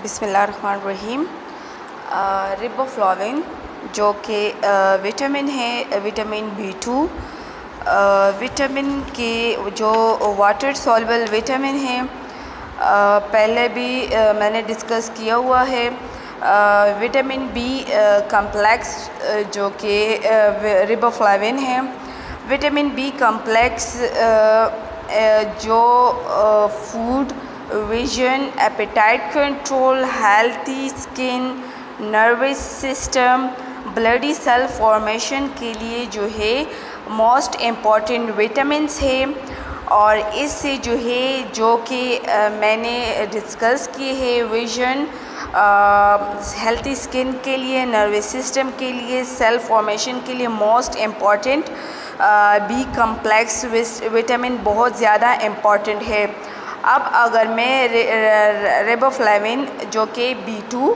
बिस्मिल्लाहिर्रहमानिर्रहीम। रिबोफ्लाविन जो कि विटामिन है, विटामिन B2, विटामिन के जो वाटर सॉल्युबल विटामिन है, पहले भी मैंने डिस्कस किया हुआ है। विटामिन B कम्प्लेक्स जो कि रिबोफ्लाविन है। विटामिन B कम्प्लेक्स जो food, vision, appetite control, healthy skin, nervous system, bloody cell formation के लिए जो है मोस्ट इम्पॉर्टेंट विटामिन्स है। और इससे जो है जो कि मैंने डिस्कस किए हैं, विजन, हेल्थी स्किन के लिए, नर्वस सिस्टम के लिए, सेल फॉर्मेशन के लिए most important B complex vitamin बहुत ज़्यादा इम्पॉर्टेंट है। अब अगर मैं रिबोफ्लाविन जो कि B2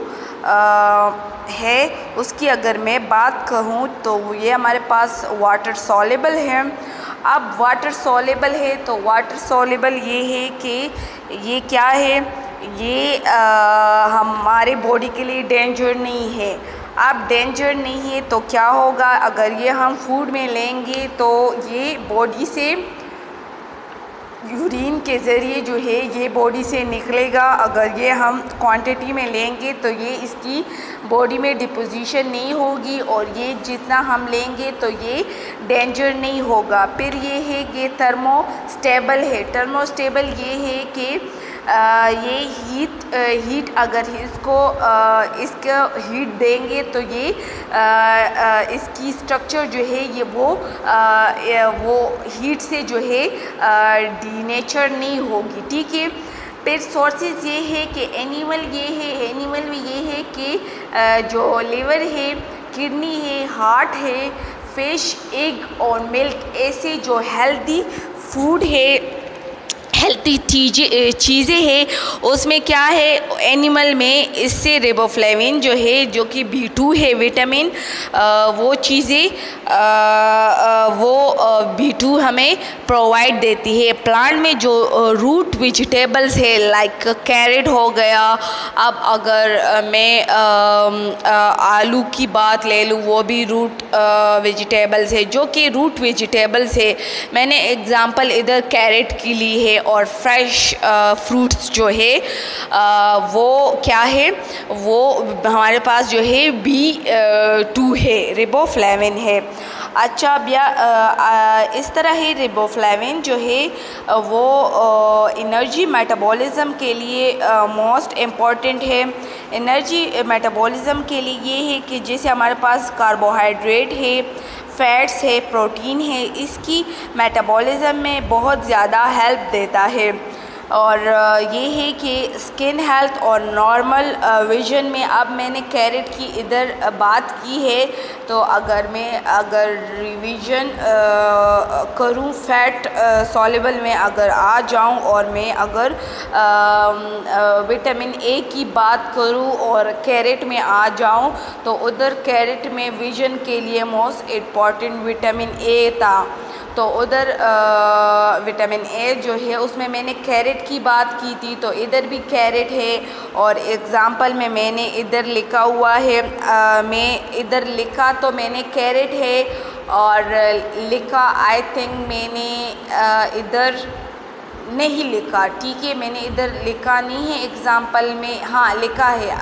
है उसकी अगर मैं बात कहूँ तो ये हमारे पास वाटर सॉल्युबल है। अब वाटर सॉल्युबल है तो वाटर सॉल्युबल ये है कि ये क्या है, ये हमारे बॉडी के लिए डेंजर नहीं है। अब डेंजर नहीं है तो क्या होगा, अगर ये हम फूड में लेंगे तो ये बॉडी से यूरिन के ज़रिए जो है ये बॉडी से निकलेगा। अगर ये हम क्वांटिटी में लेंगे तो ये इसकी बॉडी में डिपोजिशन नहीं होगी और ये जितना हम लेंगे तो ये डेंजर नहीं होगा। फिर ये है कि थर्मोस्टेबल है। थर्मोस्टेबल ये है कि ये हीट अगर इसको हीट देंगे तो ये इसकी स्ट्रक्चर जो है ये वो हीट से जो है डीनेचर नहीं होगी, ठीक है। फिर सोर्सेज ये है कि एनिमल में ये है कि जो लिवर है, किडनी है, हार्ट है, फिश, एग और मिल्क, ऐसे जो हेल्दी फूड है, हेल्थी चीज़ें हैं, उसमें क्या है एनिमल में, इससे रिबोफ्लाविन जो है जो कि B2 है विटामिन, वो चीज़ें वो B2 हमें प्रोवाइड देती है। प्लांट में जो रूट वेजिटेबल्स है लाइक कैरेट हो गया। अब अगर मैं आलू की बात ले लूँ, वो भी रूट वेजिटेबल्स है, जो कि रूट वेजिटेबल्स है। मैंने एग्जांपल इधर कैरेट की ली है। और फ्रेश फ्रूट्स जो है वो क्या है, वो हमारे पास जो है B2 है, रिबोफ्लाविन है। अच्छा भैया, इस तरह ही रिबोफ्लाविन जो है वो एनर्जी मेटाबॉलिज्म के लिए मोस्ट इम्पॉर्टेंट है। एनर्जी मेटाबॉलिज्म के लिए ये है कि जैसे हमारे पास कार्बोहाइड्रेट है, फैट्स है, प्रोटीन है, इसकी मेटाबॉलिज्म में बहुत ज़्यादा हेल्प देता है। और ये है कि स्किन हेल्थ और नॉर्मल विजन में, अब मैंने कैरेट की इधर बात की है तो अगर रिवीजन करूं, फैट सॉल्युबल में अगर आ जाऊं और मैं अगर विटामिन A की बात करूं और कैरेट में आ जाऊं तो उधर कैरेट में विजन के लिए मोस्ट इम्पॉर्टेंट विटामिन A था। तो उधर विटामिन A जो है उसमें मैंने कैरेट की बात की थी, तो इधर भी कैरेट है। और एग्ज़ाम्पल में मैंने इधर लिखा हुआ है, मैं इधर लिखा तो मैंने कैरेट है और लिखा आई थिंक मैंने इधर नहीं लिखा, ठीक है, मैंने इधर लिखा नहीं है एग्ज़ाम्पल में। हाँ लिखा है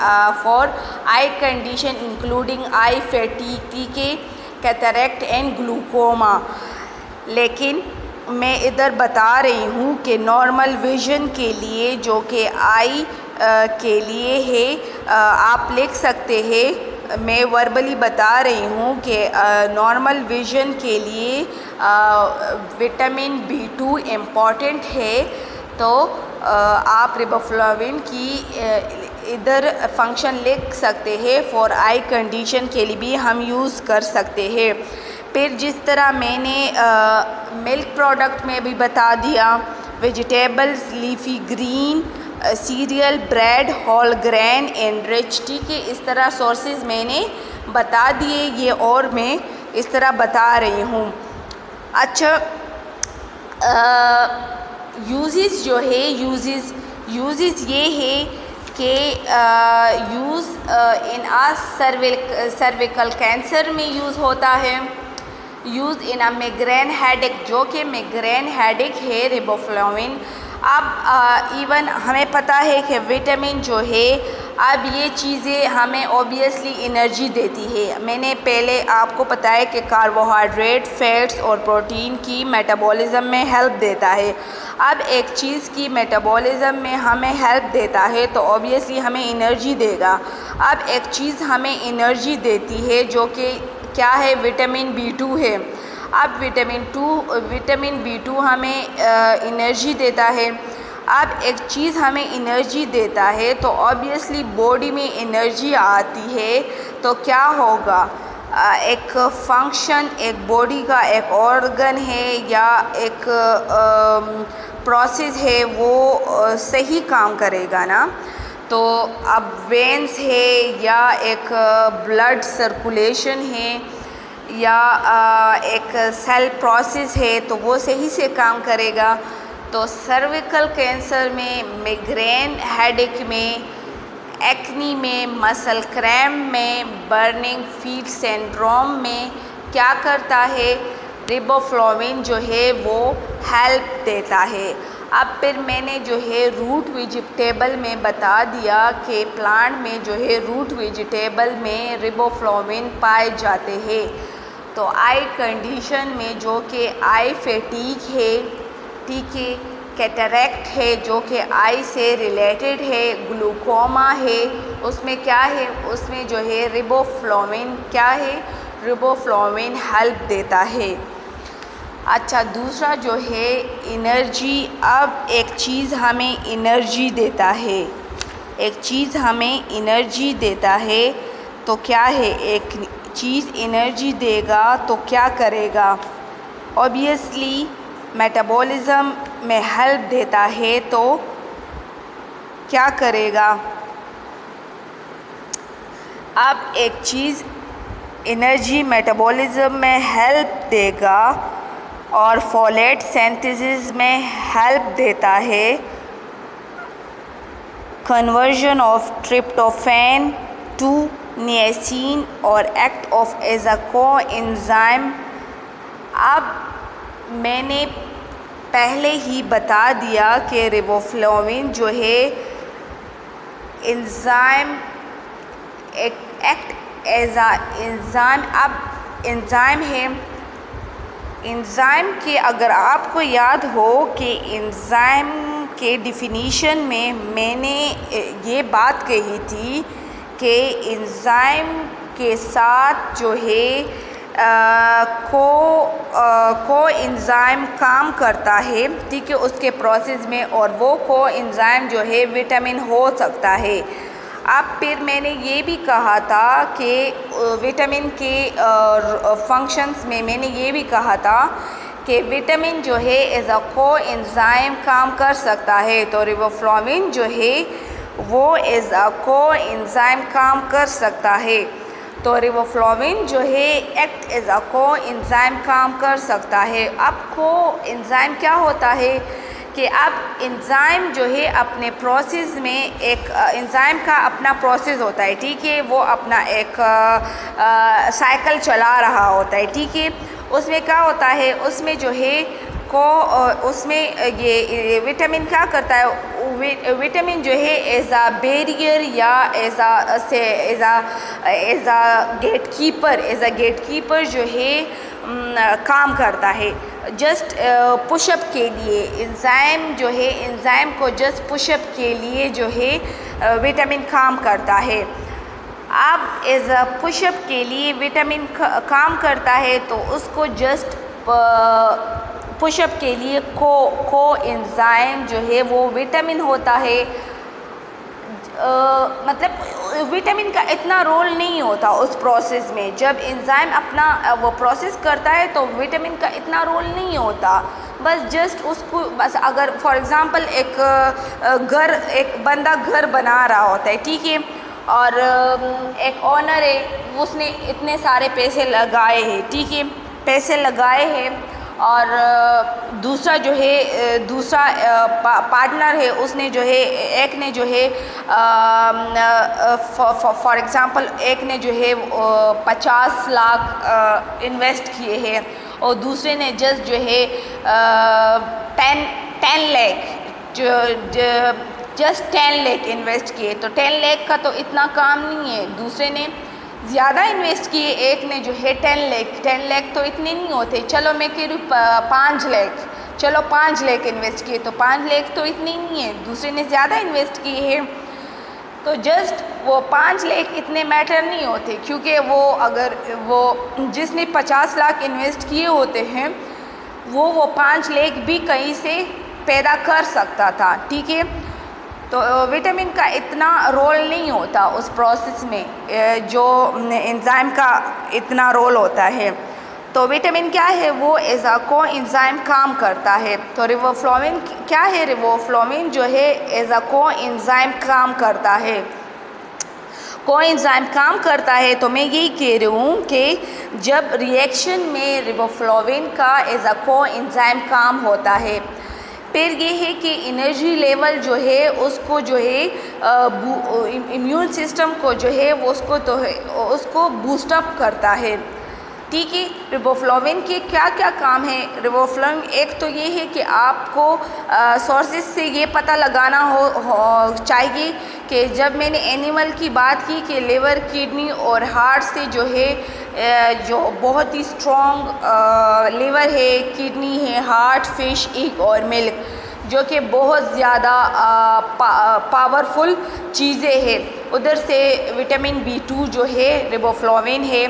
for I condition including I fatty, ठीक है, कैटरेक्ट एंड ग्लूकोमा। लेकिन मैं इधर बता रही हूँ कि नॉर्मल विजन के लिए जो कि आई के लिए है, आप लिख सकते हैं। मैं वर्बली बता रही हूँ कि नॉर्मल विजन के लिए विटामिन B2 इम्पॉर्टेंट है। तो आप रिबोफ्लाविन की इधर फंक्शन लिख सकते हैं, फॉर आई कंडीशन के लिए भी हम यूज़ कर सकते हैं। फिर जिस तरह मैंने मिल्क प्रोडक्ट में भी बता दिया, vegetables, leafy green, cereal, bread, whole grain enrich, ठीक है, इस तरह सोर्सेज मैंने बता दिए ये, और मैं इस तरह बता रही हूँ। अच्छा, यूजेस जो है, यूजेस ये है के use in a cervical cancer में यूज़ होता है, use in a migraine headache, जो कि मिग्रेन हेडेक है रिबोफ्लाविन। अब इवन हमें पता है कि विटामिन जो है, अब ये चीज़ें हमें ऑब्वियसली एनर्जी देती है। मैंने पहले आपको बताया कि कार्बोहाइड्रेट, फैट्स और प्रोटीन की मेटाबॉलिज्म में हेल्प देता है। अब एक चीज़ की मेटाबॉलिज्म में हमें हेल्प देता है तो ऑब्वियसली हमें एनर्जी देगा। अब एक चीज़ हमें एनर्जी देती है जो कि क्या है, विटामिन B2 है। अब विटामिन B2 हमें एनर्जी देता है। अब एक चीज़ हमें एनर्जी देता है तो ऑब्वियसली बॉडी में एनर्जी आती है तो क्या होगा, एक फंक्शन, एक बॉडी का एक ऑर्गन है या एक प्रोसेस है वो सही काम करेगा ना। तो अब वेंस है या एक ब्लड सर्कुलेशन है या एक सेल प्रोसेस है तो वो सही से काम करेगा। तो सर्विकल कैंसर में, मिग्रेन हेडेक में, एक्नी में, मसल क्रैम्प में, बर्निंग फीट सिंड्रोम में क्या करता है, रिबोफ्लाविन जो है वो हेल्प देता है। अब फिर मैंने जो है रूट वेजिटेबल में बता दिया कि प्लांट में जो है रूट वेजिटेबल में रिबोफ्लाविन पाए जाते हैं। तो आई कंडीशन में जो कि आई फैटीग है, ठीक है, कैटरैक्ट है जो कि आई से रिलेटेड है, ग्लूकोमा है, उसमें क्या है, उसमें जो है रिबोफ्लाविन क्या है, रिबोफ्लाविन हेल्प देता है। अच्छा, दूसरा जो है एनर्जी। अब एक चीज़ हमें एनर्जी देता है, एक चीज़ हमें एनर्जी देता है तो क्या है, एक चीज़ एनर्जी देगा तो क्या करेगा, ऑब्वियसली मेटाबॉलिज्म में हेल्प देता है तो क्या करेगा। अब एक चीज़ एनर्जी मेटाबॉलिज्म में हेल्प देगा और फोलेट सिंथेसिस में हेल्प देता है, conversion of tryptophan to niacin और act of as a coenzyme. अब मैंने पहले ही बता दिया कि रिबोफ्लाविन जो है enzyme act as a enzyme. अब एंजाइम है, एंजाइम के अगर आपको याद हो कि एंजाइम के डिफिनीशन में मैंने ये बात कही थी कि एंजाइम के साथ जो है को एंजाइम काम करता है, ठीक है, उसके प्रोसेस में, और वो को एंजाइम जो है विटामिन हो सकता है। अब फिर मैंने ये भी कहा था कि विटामिन के फंक्शंस में मैंने ये भी कहा था कि विटामिन जो है एज अ को एंजाइम काम कर सकता है। तो रिबोफ्लाविन जो है वो एज अ को एंजाइम काम कर सकता है। तो रिबोफ्लाविन जो है एक्ट एज अ को एंजाइम काम कर सकता है। अब को एंजाइम क्या होता है कि अब एंजाइम जो है अपने प्रोसेस में, एक एंजाइम का अपना प्रोसेस होता है, ठीक है, वो अपना एक साइकिल चला रहा होता है, ठीक है। उसमें क्या होता है, उसमें जो है उसमें ये विटामिन क्या करता है, विटामिन जो है एज अ बैरियर या एज अ गेटकीपर जो है काम करता है। जस्ट पुशअप के लिए एंजाइम जो है, एंजाइम को जस्ट पुशअप के लिए जो है विटामिन काम करता है। अब एज अ पुशअप के लिए विटामिन काम करता है तो उसको जस्ट पुशअप के लिए को एंजाइम जो है वो विटामिन होता है। मतलब विटामिन का इतना रोल नहीं होता उस प्रोसेस में। जब एंजाइम अपना वो प्रोसेस करता है तो विटामिन का इतना रोल नहीं होता, बस जस्ट उसको, बस अगर फॉर एग्ज़ाम्पल एक बंदा घर बना रहा होता है, ठीक है, और एक ऑनर है, उसने इतने सारे पैसे लगाए हैं, ठीक है, पैसे लगाए हैं, और दूसरा जो है दूसरा पार्टनर है उसने जो है एक ने जो है फॉर एग्ज़ाम्पल एक ने जो है 50 लाख इन्वेस्ट किए हैं और दूसरे ने जस्ट जो है 10 लाख जस्ट 10 लाख इन्वेस्ट किए। तो 10 लाख का तो इतना काम नहीं है, दूसरे ने ज़्यादा इन्वेस्ट किए, एक ने जो है 10 लाख तो इतने नहीं होते। चलो मैं कह रही हूँ 5 लाख, चलो 5 लाख इन्वेस्ट किए तो 5 लाख तो इतनी नहीं है, दूसरे ने ज़्यादा इन्वेस्ट किए हैं। तो जस्ट वो 5 लाख इतने मैटर नहीं होते, क्योंकि वो अगर वो जिसने 50 लाख इन्वेस्ट किए होते हैं वो 5 लाख भी कहीं से पैदा कर सकता था, ठीक है। तो विटामिन का इतना रोल नहीं होता उस प्रोसेस में, जो एंजाइम का इतना रोल होता है। तो विटामिन क्या है, वो एज अ को एंजाइम काम करता है। तो रिबोफ्लाविन क्या है, रिबोफ्लाविन जो है एज अ को एंजाइम काम करता है, को एंजाइम काम करता है। तो मैं यही कह रही हूँ कि जब रिएक्शन में रिबोफ्लाविन का एज अ को एंजाइम काम होता है, फिर ये है कि एनर्जी लेवल जो है उसको जो है इम्यून सिस्टम को जो है वो उसको बूस्टअप करता है, ठीक है। रिबोफ्लाविन के क्या क्या काम है, रिबोफ्लाविन एक तो ये है कि आपको सोर्सेज से ये पता लगाना हो चाहिए कि जब मैंने एनिमल की बात की कि लिवर, किडनी और हार्ट से जो है जो बहुत ही स्ट्रॉन्ग लिवर है, किडनी है, हार्ट, फिश, एग और मिल्क, जो कि बहुत ज़्यादा पावरफुल चीज़ें हैं। उधर से विटामिन B2 जो है रिबोफ्लाविन है,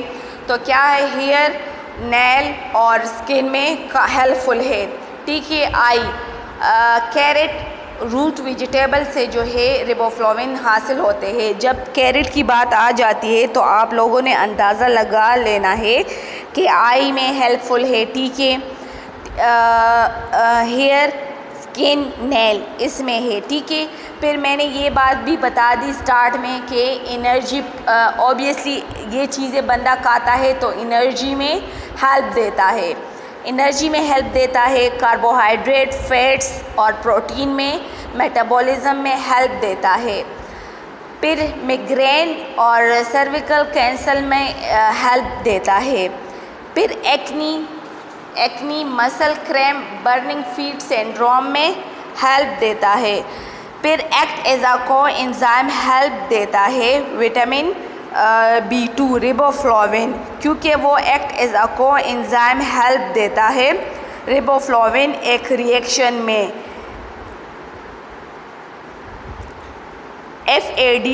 तो क्या है, हेयर, नेल और स्किन में हेल्पफुल है, ठीक है। आई, कैरेट, रूट वेजिटेबल से जो है रिबोफ्लाविन हासिल होते हैं। जब कैरेट की बात आ जाती है तो आप लोगों ने अंदाज़ा लगा लेना है कि आई में हेल्पफुल है, ठीक है। हेयर, स्किन, नेल इसमें है, ठीक है। फिर मैंने ये बात भी बता दी स्टार्ट में कि एनर्जी, ऑब्वियसली ये चीज़ें बंदा खाता है तो एनर्जी में हेल्प देता है, एनर्जी में हेल्प देता है। कार्बोहाइड्रेट, फैट्स और प्रोटीन में मेटाबॉलिज्म में हेल्प देता है। फिर माइग्रेन और सर्विकल कैंसर में हेल्प देता है। फिर acne, muscle cramp, burning feet syndrome में हेल्प देता है। फिर एक्ट एज अ को एंजाइम हेल्प देता है विटामिन B2 रिबोफ्लाविन, क्योंकि वो एक्ट एज अ को एंजाइम हेल्प देता है रिबोफ्लाविन एक रिएक्शन में। FAD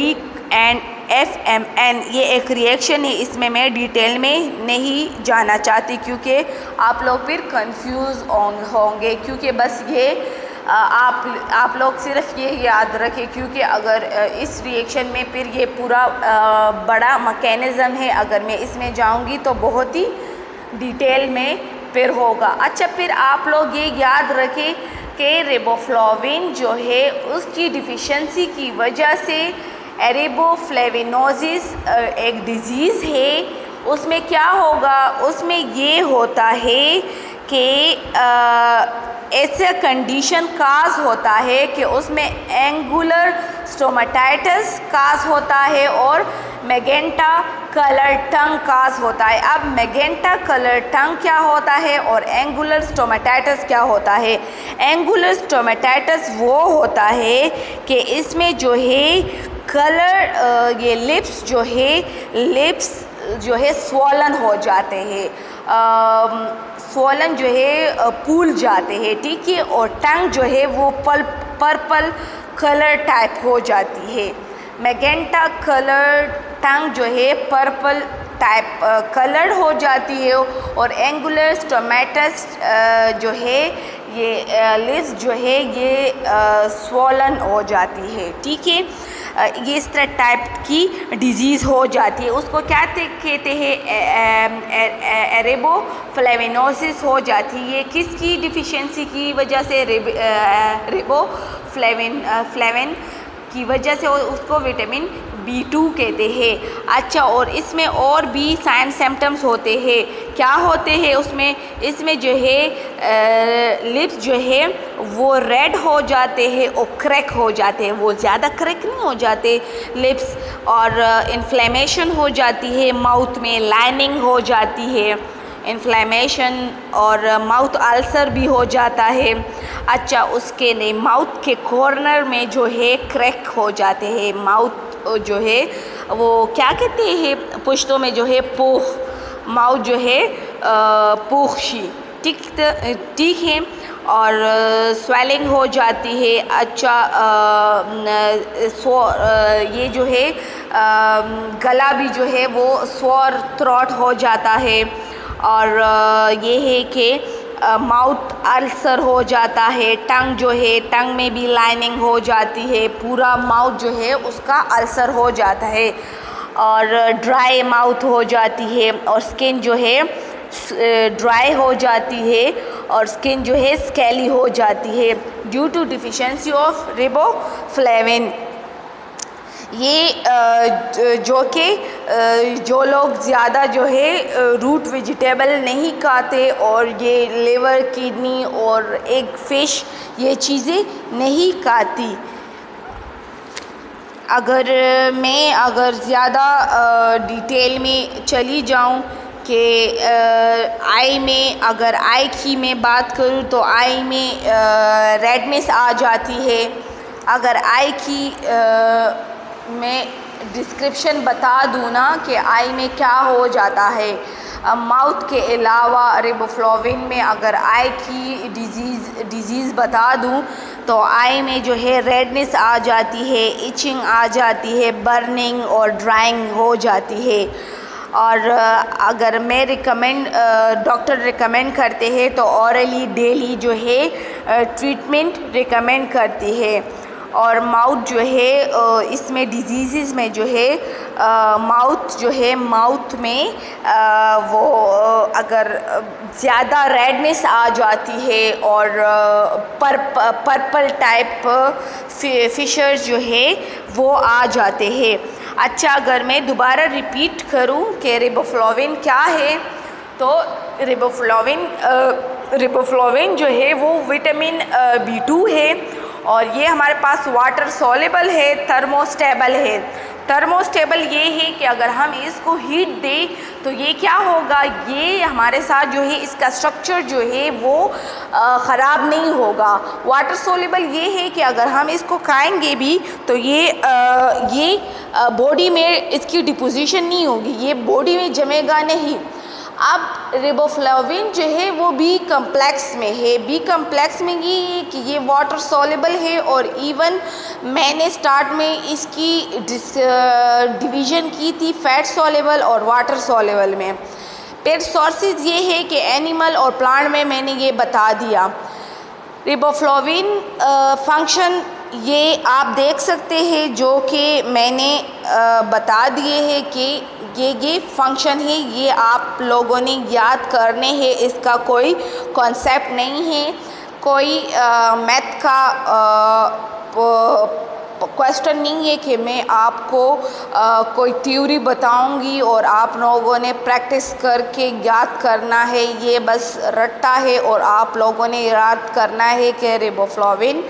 एंड FMN ये एक रिएक्शन है, इसमें मैं डिटेल में नहीं जाना चाहती क्योंकि आप लोग फिर कंफ्यूज होंगे, क्योंकि बस ये आप लोग सिर्फ ये याद रखें, क्योंकि अगर इस रिएक्शन में फिर ये पूरा बड़ा मैकेनिज़्म है, अगर मैं इसमें जाऊंगी तो बहुत ही डिटेल में फिर होगा। अच्छा, फिर आप लोग ये याद रखें कि रिबोफ्लाविन जो है उसकी डिफिशिएंसी की वजह से एरिबोफ्लेविनोसिस एक डिज़ीज़ है, उसमें क्या होगा, उसमें ये होता है कि ऐसा कंडीशन काज होता है कि उसमें एंगुलर स्टोमेटाइटिस काज होता है और मैजेंटा कलर टंग काज होता है। अब मैजेंटा कलर टंग क्या होता है और एंगुलर स्टोमेटाइटिस क्या होता है? एंगुलर स्टोमेटाइटिस वो होता है कि इसमें जो है कलर ये लिप्स जो है स्वॉलन हो जाते हैं, स्वॉलन जो है फूल जाते हैं, ठीक है। और टंग जो है वो पर्पल कलर टाइप हो जाती है। मैजेंटा कलर टंग जो है पर्पल टाइप कलर हो जाती है और एंगुलर स्टोमेटाइटिस जो है ये लिप्स जो है ये स्वॉलन हो जाती है, ठीक है। ये इस तरह टाइप की डिजीज़ हो जाती है, उसको क्या कहते हैं? एरिबोफ्लेविनोसिस हो जाती है। किसकी डिफिशिएंसी की वजह से? रिबोफ्लेविन की वजह से उसको विटामिन B2 कहते हैं। अच्छा, और इसमें और भी साइन सिम्टम्स होते हैं। क्या होते हैं उसमें? इसमें जो है लिप्स जो है वो रेड हो जाते हैं और क्रैक हो जाते हैं। वो ज़्यादा क्रैक नहीं हो जाते लिप्स, और इन्फ्लेमेशन हो जाती है, माउथ में लाइनिंग हो जाती है, इन्फ्लेमेशन, और माउथ अल्सर भी हो जाता है। अच्छा, उसके नहीं, माउथ के कॉर्नर में जो है क्रैक हो जाते हैं। माउथ जो है वो क्या कहते हैं पुश्तों में जो है पूख, माउथ जो है पूखशी, ठीक है, और स्वेलिंग हो जाती है। अच्छा, ये जो है गला भी जो है वो स्वोर थ्रोट हो जाता है, और ये है कि माउथ अल्सर हो जाता है। टंग जो है, टंग में भी लाइनिंग हो जाती है, पूरा माउथ जो है उसका अल्सर हो जाता है, और ड्राई माउथ हो जाती है, और स्किन जो है ड्राई हो जाती है, और स्किन जो है स्केली हो जाती है due to deficiency of riboflavin. ये जो लोग ज़्यादा जो है रूट वेजिटेबल नहीं खाते, और ये लिवर, किडनी और एग, फिश, ये चीज़ें नहीं खाती। अगर ज़्यादा डिटेल में चली जाऊं कि आई में, अगर आई की मैं बात करूं तो आई में रेडनेस आ जाती है। अगर आई की मैं डिस्क्रिप्शन बता दूँ ना कि आई में क्या हो जाता है, माउथ के अलावा रिबोफ्लाविन में अगर आई की डिज़ीज़ बता दूँ तो आई में जो है रेडनेस आ जाती है, इचिंग आ जाती है, बर्निंग और ड्राइंग हो जाती है। और अगर मैं डॉक्टर रिकमेंड करते हैं तो ऑरली डेली जो है ट्रीटमेंट रिकमेंड करती है। और माउथ जो है इसमें डिजीज़ में जो है माउथ में वो अगर ज़्यादा रेडनेस आ जाती है और पर्पल टाइप फिशर्स जो है वो आ जाते हैं। अच्छा, अगर मैं दोबारा रिपीट करूं कि रिबोफ्लाविन क्या है, तो रिबोफ्लाविन जो है वो विटामिन B2 है, और ये हमारे पास वाटर सॉल्युबल है, थर्मोस्टेबल है। थर्मोस्टेबल ये है कि अगर हम इसको हीट दें तो ये क्या होगा, ये हमारे साथ जो है इसका स्ट्रक्चर जो है वो ख़राब नहीं होगा। वाटर सॉल्युबल ये है कि अगर हम इसको खाएंगे भी तो ये बॉडी में इसकी डिपोजिशन नहीं होगी, ये बॉडी में जमेगा नहीं। अब रिबोफ्लाविन जो है वो बी कम्प्लेक्स में है। बी कम्प्लेक्स में ये है कि ये वाटर सॉल्युबल है, और इवन मैंने स्टार्ट में इसकी डिवीज़न की थी फैट सॉल्युबल और वाटर सॉल्युबल में। फिर सोर्सेज ये है कि एनिमल और प्लांट में मैंने ये बता दिया। रिबोफ्लाविन फंक्शन ये आप देख सकते हैं, जो कि मैंने बता दिए हैं कि ये फंक्शन है, ये आप लोगों ने याद करने हैं। इसका कोई कॉन्सेप्ट नहीं है, कोई मैथ का क्वेश्चन नहीं है कि मैं आपको कोई थ्योरी बताऊंगी और आप लोगों ने प्रैक्टिस करके याद करना है। ये बस रट्टा है, और आप लोगों ने याद करना है कि रिबोफ्लाविन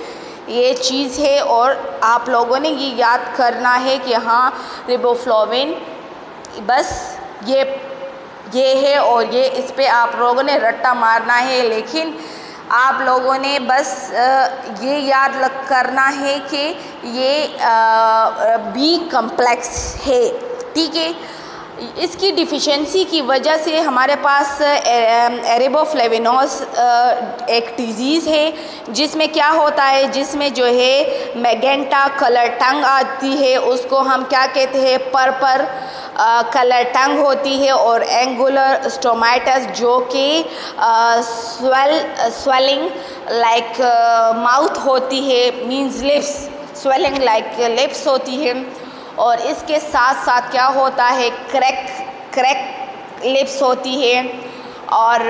ये चीज़ है, और आप लोगों ने ये याद करना है कि हाँ रिबोफ्लाविन बस ये है, और ये इस पे आप लोगों ने रट्टा मारना है। लेकिन आप लोगों ने बस ये याद करना है कि ये बी कम्प्लेक्स है, ठीक है। इसकी डिफिशिएंसी की वजह से हमारे पास एरिबोफ्लेविनोस एक डिजीज़ है, जिसमें क्या होता है, जिसमें जो है मैजेंटा कलर टंग आती है, उसको हम क्या कहते हैं, पर्पल कलर टंग होती है, और एंगुलर स्टोमाटस जो कि स्वेलिंग लाइक माउथ होती है, means lips, swelling like lips होती है। और इसके साथ साथ क्या होता है, क्रैक लिप्स होती है, और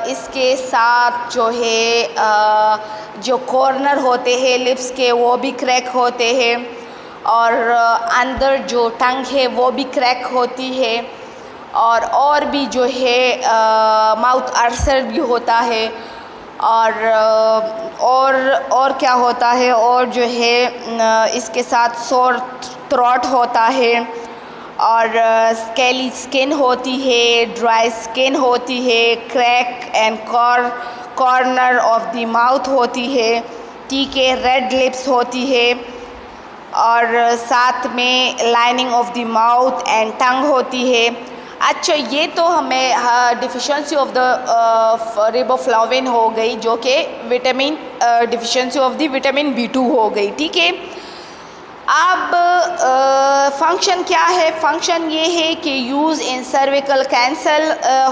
इसके साथ जो है जो कॉर्नर होते हैं लिप्स के वो भी क्रैक होते हैं, और अंदर जो टंग है वो भी क्रैक होती है, और भी जो है माउथ अल्सर भी होता है, और क्या होता है, और जो है इसके साथ सोर थ्रोट होता है, और स्केली स्किन होती है, ड्राई स्किन होती है, crack and corner of the mouth होती है, ठीक है, रेड लिप्स होती है, और साथ में lining of the mouth and tongue होती है। अच्छा, ये तो हमें डिफिशेंसी ऑफ द रिबोफ्लाविन हो गई, जो कि vitamin deficiency of the vitamin B2 हो गई, ठीक है। अब फंक्शन क्या है? फंक्शन ये है कि यूज़ इन सर्विकल कैंसर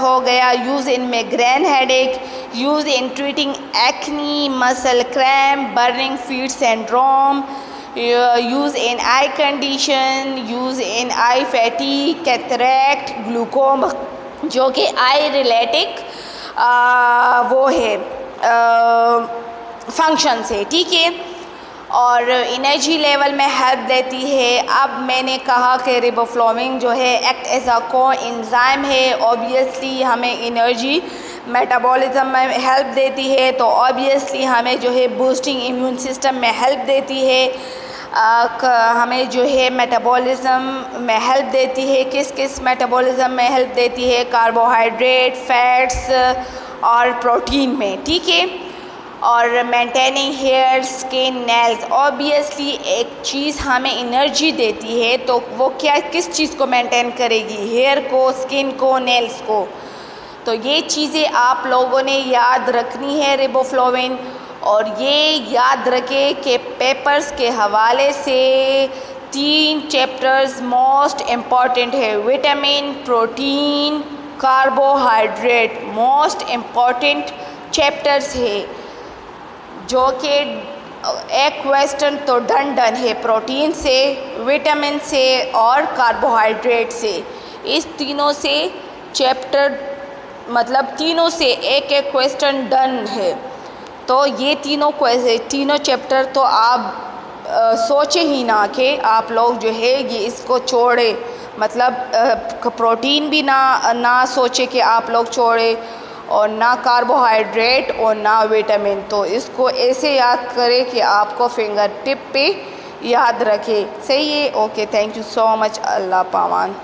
हो गया, use in migraine headache, use in treating acne, muscle cramp, burning feet syndrome, use in I condition, use in I fatty, cataract, glaucoma, जो कि आई रिलेटिक वो है फंक्शंस है, ठीक है, और एनर्जी लेवल में हेल्प देती है। अब मैंने कहा कि रिबोफ्लाविन जो है एक्ट एज अ कोएंजाइम है, ऑब्वियसली हमें एनर्जी मेटाबॉलिज्म में हेल्प देती है, तो ऑब्वियसली हमें जो है बूस्टिंग इम्यून सिस्टम में हेल्प देती है, हमें जो है मेटाबॉलिज्म में हेल्प देती है। किस किस मेटाबॉलिज्म में हेल्प देती है? कार्बोहाइड्रेट, फैट्स और प्रोटीन में, ठीक है। और maintaining hair, skin, nails, obviously एक चीज़ हमें एनर्जी देती है, तो वो क्या, किस चीज़ को मेंटेन करेगी? हेयर को, स्किन को, नेल्स को। तो ये चीज़ें आप लोगों ने याद रखनी है रिबोफ्लाविन, और ये याद रखें कि पेपर्स के हवाले से 3 चैप्टर्स मोस्ट इम्पॉर्टेंट है। Vitamin, protein, carbohydrate most important chapters है, जो कि एक क्वेश्चन तो डन है प्रोटीन से, विटामिन से और कार्बोहाइड्रेट से। इस तीनों से चैप्टर, मतलब तीनों से एक एक क्वेश्चन डन है। तो ये तीनों चैप्टर तो आप सोचे ही ना कि आप लोग जो है ये इसको छोड़े, मतलब प्रोटीन भी ना सोचे कि आप लोग छोड़े, और ना कार्बोहाइड्रेट और ना विटामिन। तो इसको ऐसे याद करें कि आपको फिंगर टिप पे याद रखे, सही है। Okay, thank you so much. Allah पामान।